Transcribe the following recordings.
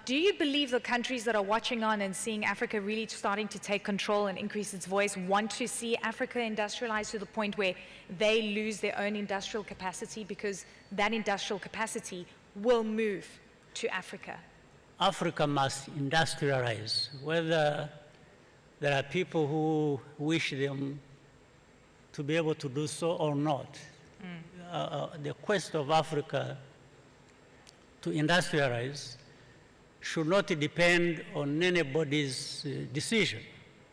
Do you believe the countries that are watching on and seeing Africa really starting to take control and increase its voice want to see Africa industrialized to the point where they lose their own industrial capacity, because that industrial capacity will move to Africa? Africa must industrialize, whether there are people who wish them to be able to do so or not. The quest of Africa to industrialize should not depend on anybody's decision,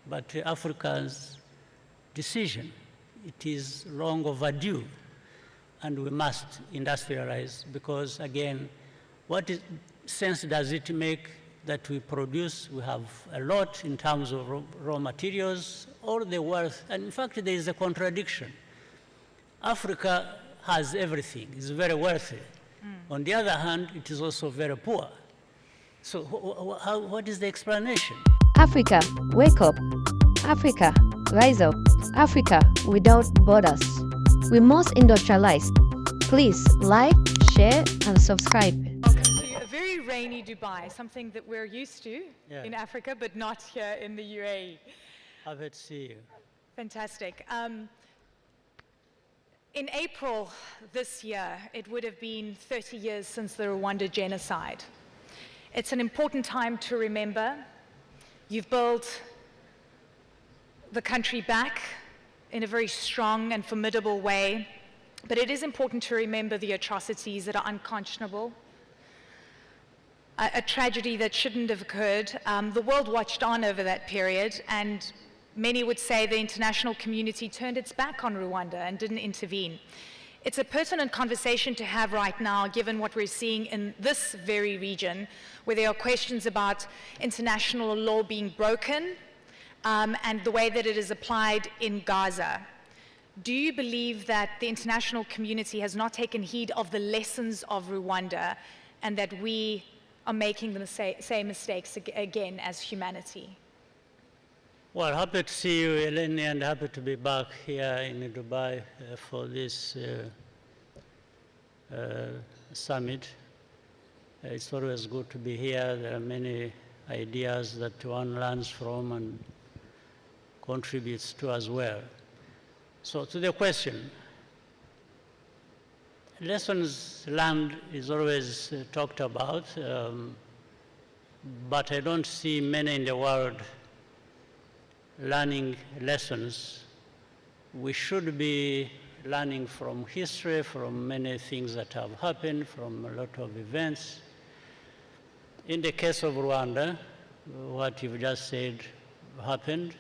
but Africa's decision. It is long overdue, and we must industrialize, because again, what sense does it make that we produce? We have a lot in terms of raw materials, all the wealth, and in fact there is a contradiction. Africa has everything, it's very wealthy. On the other hand, it is also very poor. So what is the explanation? Africa, wake up. Africa, rise up. Africa without borders. We must industrialize. Please like, share, and subscribe. Welcome to a very rainy Dubai, something that we're used to in Africa, but not here in the UAE. Happy to see you. Fantastic. In April this year, it would have been 30 years since the Rwanda genocide. It's an important time to remember. You've built the country back in a very strong and formidable way, but it is important to remember the atrocities that are unconscionable, a tragedy that shouldn't have occurred. The world watched on over that period, and many would say the international community turned its back on Rwanda and didn't intervene. It's a pertinent conversation to have right now, given what we're seeing in this very region, where there are questions about international law being broken and the way that it is applied in Gaza. Do you believe that the international community has not taken heed of the lessons of Rwanda, and that we are making the same mistakes again as humanity? Well, happy to see you, Eleni, and happy to be back here in Dubai for this summit. It's always good to be here. There are many ideas that one learns from and contributes to as well. So to the question, lessons learned is always talked about, but I don't see many in the world learning lessons. We should be learning from history, from many things that have happened, from a lot of events. In the case of Rwanda, what you've just said happened.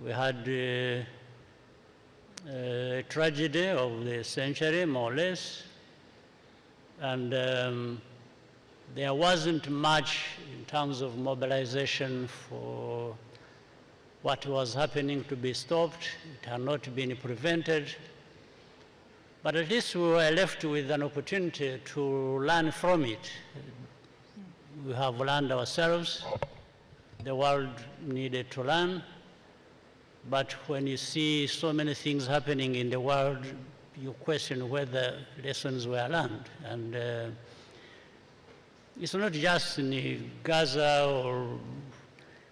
We had a tragedy of the century, more or less, and there wasn't much in terms of mobilization for what was happening to be stopped. It had not been prevented. But at least we were left with an opportunity to learn from it. We have learned ourselves. The world needed to learn. But when you see so many things happening in the world, you question whether lessons were learned. And it's not just in Gaza, or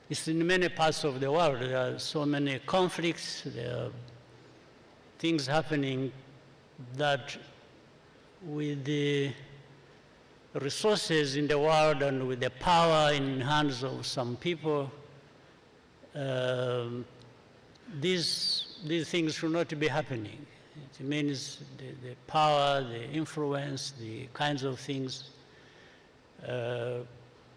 it's in many parts of the world. There are so many conflicts, there are things happening that with the resources in the world and with the power in hands of some people, these things should not be happening. It means the power, the influence, the kinds of things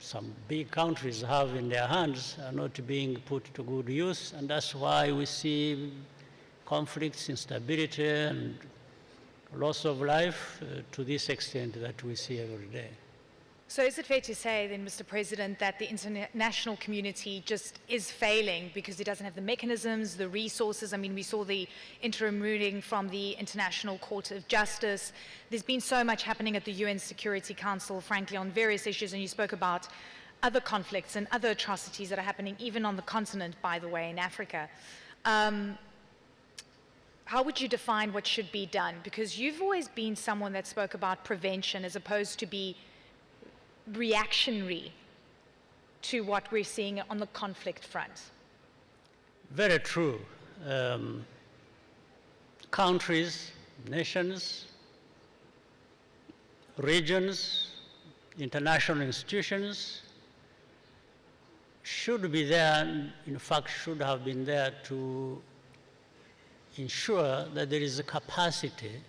some big countries have in their hands are not being put to good use, and that's why we see conflicts, instability, and loss of life to this extent that we see every day. So is it fair to say then, Mr. President, that the international community just is failing because it doesn't have the mechanisms, the resources? I mean, we saw the interim ruling from the International Court of Justice. There's been so much happening at the UN Security Council, frankly, on various issues, and you spoke about other conflicts and other atrocities that are happening even on the continent, by the way, in Africa. How would you define what should be done? Because you've always been someone that spoke about prevention as opposed to be reactionary to what we're seeing on the conflict front? Very true. Countries, nations, regions, international institutions should be there, in fact, should have been there to ensure that there is a capacity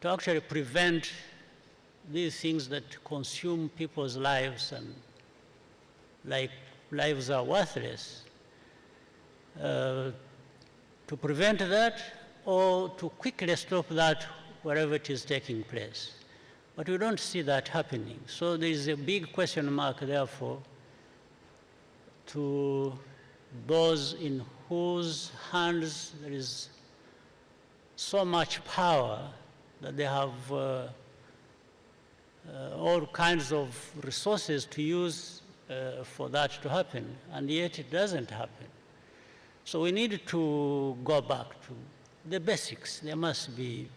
to actually prevent these things that consume people's lives and like lives are worthless, to prevent that or to quickly stop that wherever it is taking place. But we don't see that happening. So there is a big question mark, therefore, to those in whose hands there is so much power that they have all kinds of resources to use for that to happen, and yet it doesn't happen. So we need to go back to the basics. There must be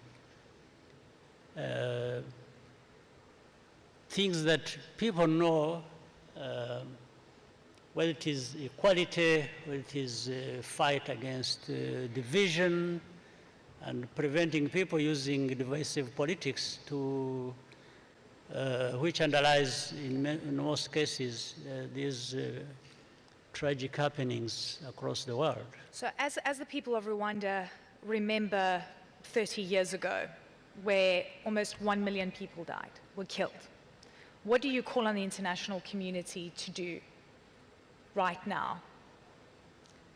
things that people know, whether it is equality, whether it is fight against division, and preventing people using divisive politics to which underlies, in most cases, these tragic happenings across the world. So as the people of Rwanda remember 30 years ago, where almost 1 million people died, were killed, what do you call on the international community to do right now?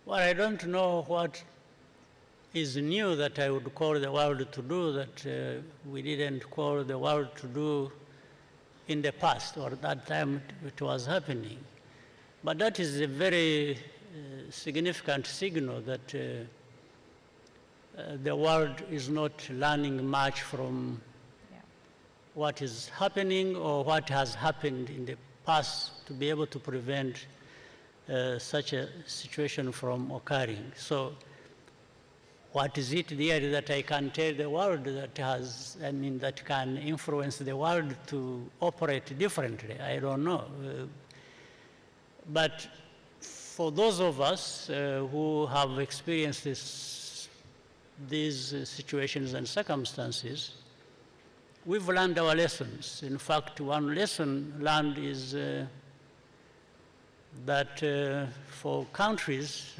Well, I don't know what is new that I would call the world to do that we didn't call the world to do in the past, or at that time it was happening. But that is a very significant signal that the world is not learning much from what is happening or what has happened in the past to be able to prevent such a situation from occurring. So what is it there that I can tell the world that has, that can influence the world to operate differently? I don't know. But for those of us who have experienced these situations and circumstances, we've learned our lessons. In fact, one lesson learned is that for countries,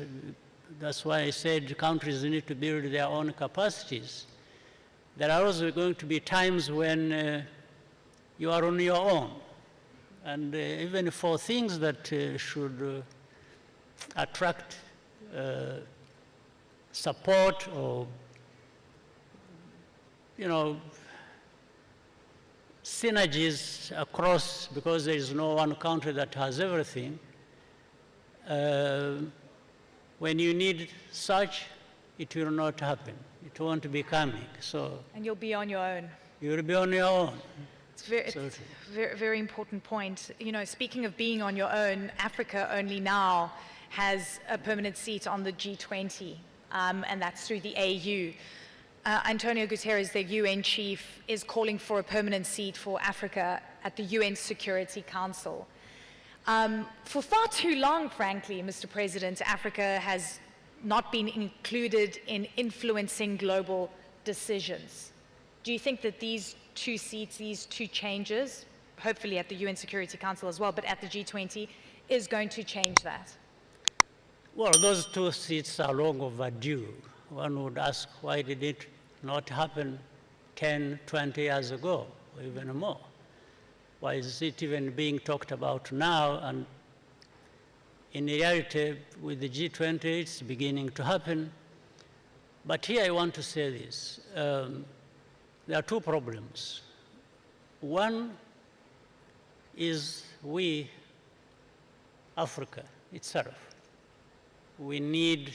that's why I said countries need to build their own capacities. There are also going to be times when you are on your own. And even for things that should attract support or, synergies across, because there is no one country that has everything, when you need such, it will not happen. It won't be coming. So. And you'll be on your own. You'll be on your own. It's a very, very important point. Speaking of being on your own, Africa only now has a permanent seat on the G20, and that's through the AU. Antonio Guterres, the UN chief, is calling for a permanent seat for Africa at the UN Security Council. For far too long, frankly, Mr. President, Africa has not been included in influencing global decisions. Do you think that these two seats, these two changes, hopefully at the UN Security Council as well, but at the G20, is going to change that? Well, those two seats are long overdue. One would ask, why did it not happen 10, 20 years ago, or even more? Why is it even being talked about now? And in reality, with the G20, it's beginning to happen. But here I want to say this. There are two problems. One is we, Africa itself, we need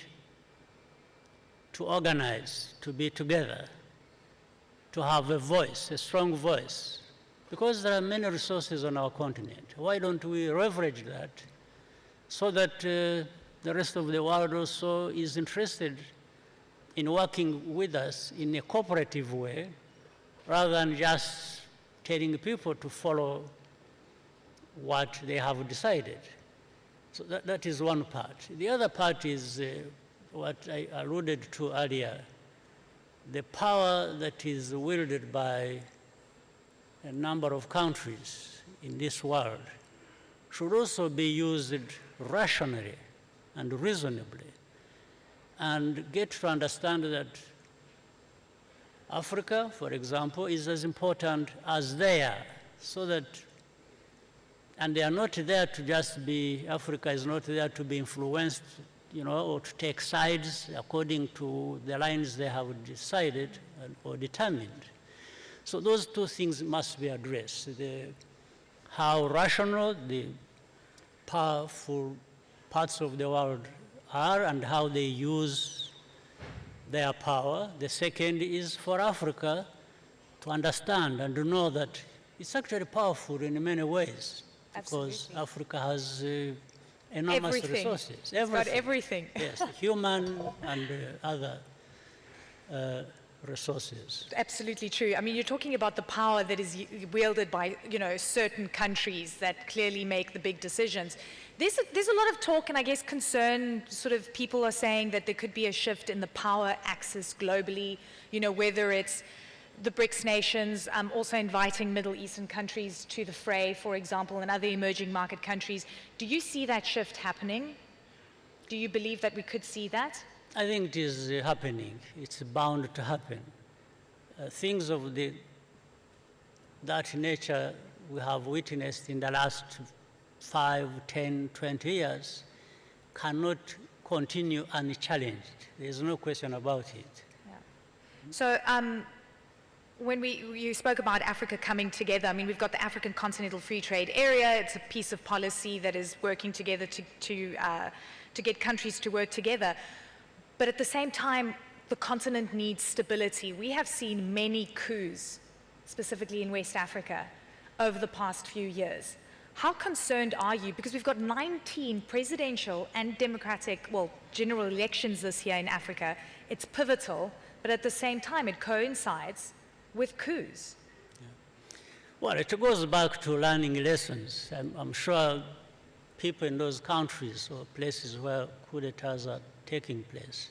to organize, to be together, to have a voice, a strong voice, because there are many resources on our continent. Why don't we leverage that so that the rest of the world also is interested in working with us in a cooperative way, rather than just telling people to follow what they have decided. So that is one part. The other part is what I alluded to earlier, the power that is wielded by a number of countries in this world should also be used rationally and reasonably, and get to understand that Africa, for example, is as important as they are, so that, and they are not there to just be, Africa is not there to be influenced, or to take sides according to the lines they have decided or determined. So those two things must be addressed. How rational the powerful parts of the world are and how they use their power. The second is for Africa to understand and to know that it's actually powerful in many ways. Absolutely. Because Africa has enormous resources. It's got everything. Yes, human and other resources. Absolutely true. I mean, you're talking about the power that is wielded by, certain countries that clearly make the big decisions. There's a lot of talk and I guess concern, sort of people are saying that there could be a shift in the power axis globally, whether it's the BRICS nations, also inviting Middle Eastern countries to the fray, for example, and other emerging market countries. Do you see that shift happening? Do you believe that we could see that? I think it is happening. It's bound to happen. Things of that nature we have witnessed in the last 5, 10, 20 years cannot continue unchallenged. There's no question about it. Yeah. So when you spoke about Africa coming together, I mean, we've got the African Continental Free Trade Area. It's a piece of policy that is working together to get countries to work together. But at the same time, the continent needs stability. We have seen many coups, specifically in West Africa, over the past few years. How concerned are you? Because we've got 19 presidential and democratic, general elections this year in Africa. It's pivotal, but at the same time, it coincides with coups. Yeah. Well, it goes back to learning lessons. I'm sure people in those countries or places where coup d'etats are taking place,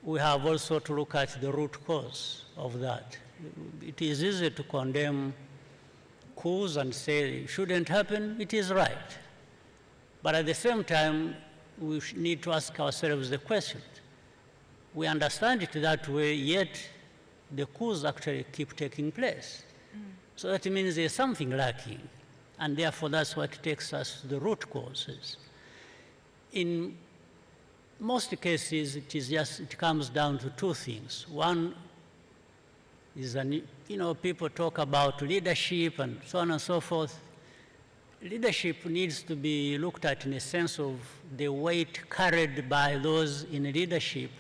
we have also to look at the root cause of that. It is easy to condemn coups and say it shouldn't happen. It is right. But at the same time, we need to ask ourselves the question. We understand it that way, yet the coups actually keep taking place. So that means there's something lacking. And therefore, that's what takes us to the root causes. In most cases, it comes down to two things. One is, people talk about leadership and so on and so forth. Leadership needs to be looked at in a sense of the weight carried by those in leadership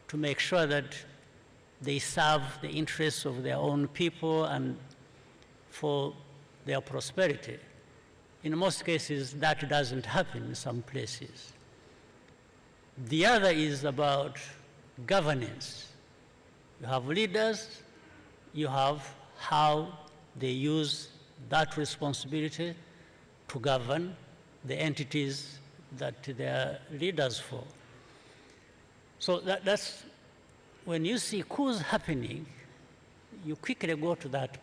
to make sure that they serve the interests of their own people and for their prosperity. In most cases, that doesn't happen in some places. The other is about governance. You have leaders, you have how they use that responsibility to govern the entities that they are leaders for. So that's, when you see coups happening, you quickly go to that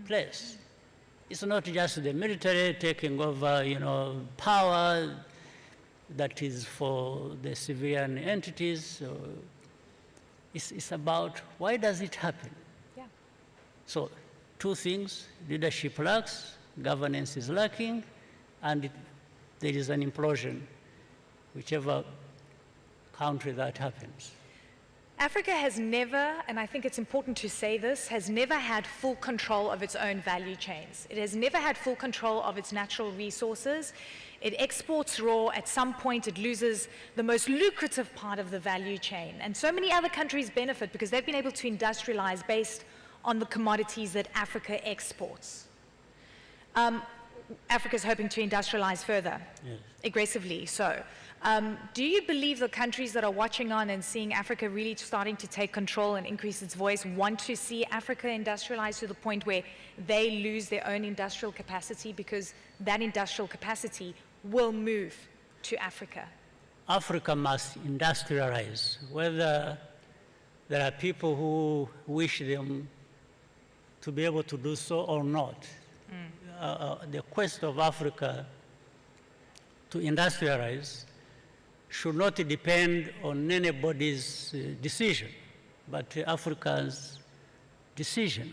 place. It's not just the military taking over, power that is for the civilian entities. It's about why does it happen? Yeah. So two things: leadership lacks, governance is lacking, and there is an implosion, whichever country that happens. Africa has never, and I think it's important to say this, has never had full control of its own value chains. It has never had full control of its natural resources. It exports raw. At some point, it loses the most lucrative part of the value chain. And so many other countries benefit because they've been able to industrialize based on the commodities that Africa exports. Africa's hoping to industrialize further, Yes. aggressively so. Do you believe the countries that are watching on and seeing Africa really starting to take control and increase its voice want to see Africa industrialize to the point where they lose their own industrial capacity, because that industrial capacity will move to Africa? Africa must industrialize, whether there are people who wish them to be able to do so or not. The quest of Africa to industrialize should not depend on anybody's decision, but Africa's decision.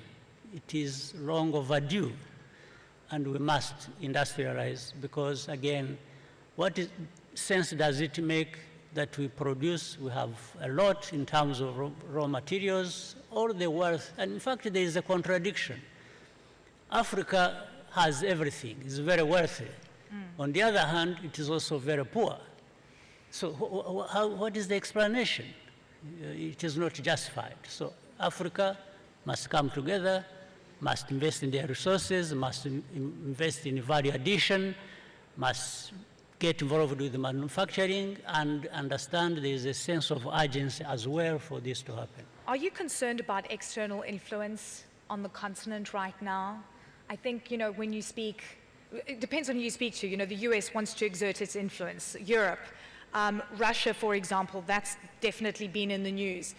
It is long overdue, and we must industrialize, because again, what sense does it make that we produce? We have a lot in terms of raw materials, all the wealth, and in fact there is a contradiction. Africa has everything, it's very wealthy. On the other hand, it is also very poor. So what is the explanation? It is not justified. So Africa must come together, must invest in their resources, must invest in value addition, must get involved with manufacturing, and understand there is a sense of urgency as well for this to happen. Are you concerned about external influence on the continent right now? I think, when you speak, it depends on who you speak to. The US wants to exert its influence. Europe, Russia, for example, that's definitely been in the news.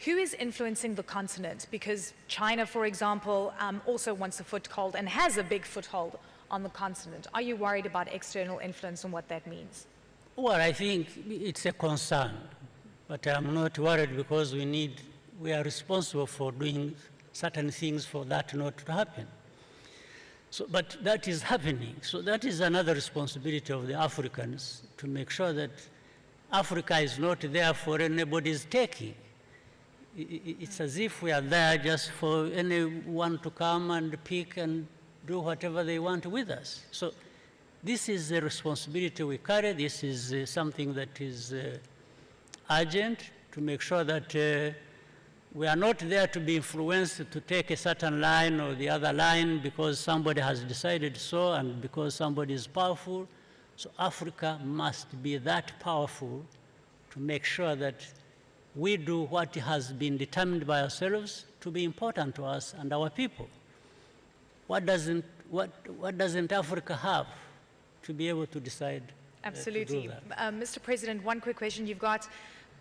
Who is influencing the continent? Because China, for example, also wants a foothold and has a big foothold on the continent. Are you worried about external influence and what that means? Well, I think it's a concern, but I'm not worried, because we are responsible for doing certain things for that not to happen. So, but that is happening. So that is another responsibility of the Africans, to make sure that Africa is not there for anybody's taking. It's as if we are there just for anyone to come and pick and do whatever they want with us. So this is a responsibility we carry. This is something that is urgent, to make sure that we are not there to be influenced to take a certain line or the other line because somebody has decided so and because somebody is powerful. So Africa must be that powerful to make sure that we do what has been determined by ourselves to be important to us and our people. What doesn't Africa have to be able to decide Absolutely. to do that? Mr. President, one quick question. You've got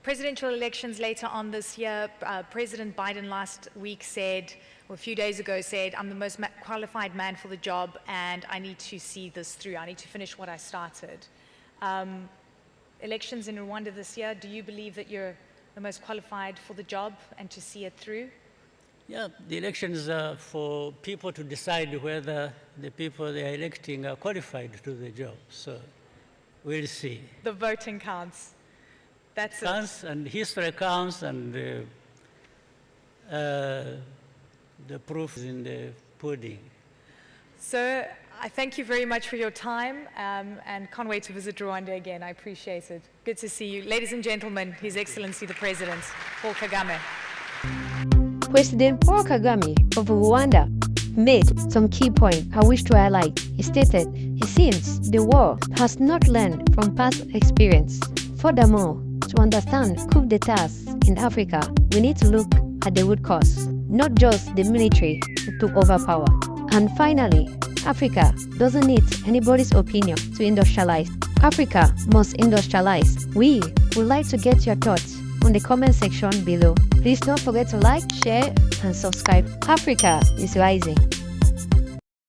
presidential elections later on this year. President Biden last week said, or a few days ago said, I'm the most qualified man for the job and I need to see this through. I need to finish what I started. Elections in Rwanda this year, do you believe that you're the most qualified for the job and to see it through? Yeah, the elections are for people to decide whether the people they are electing are qualified to do the job. So we'll see. The voting counts. That's Counts, and history counts, and the proof is in the pudding. Sir, I thank you very much for your time and can't wait to visit Rwanda again. I appreciate it. Good to see you. Ladies and gentlemen, His Excellency the President, Paul Kagame. President Paul Kagame of Rwanda made some key points I wish to highlight. He stated he seems the world has not learned from past experience. Furthermore, to understand coup d'etats in Africa, we need to look at the root cause, not just the military who took over power. And finally, Africa doesn't need anybody's opinion to industrialize. Africa must industrialize. We would like to get your thoughts on the comment section below. Please don't forget to like, share, and subscribe. Africa is rising.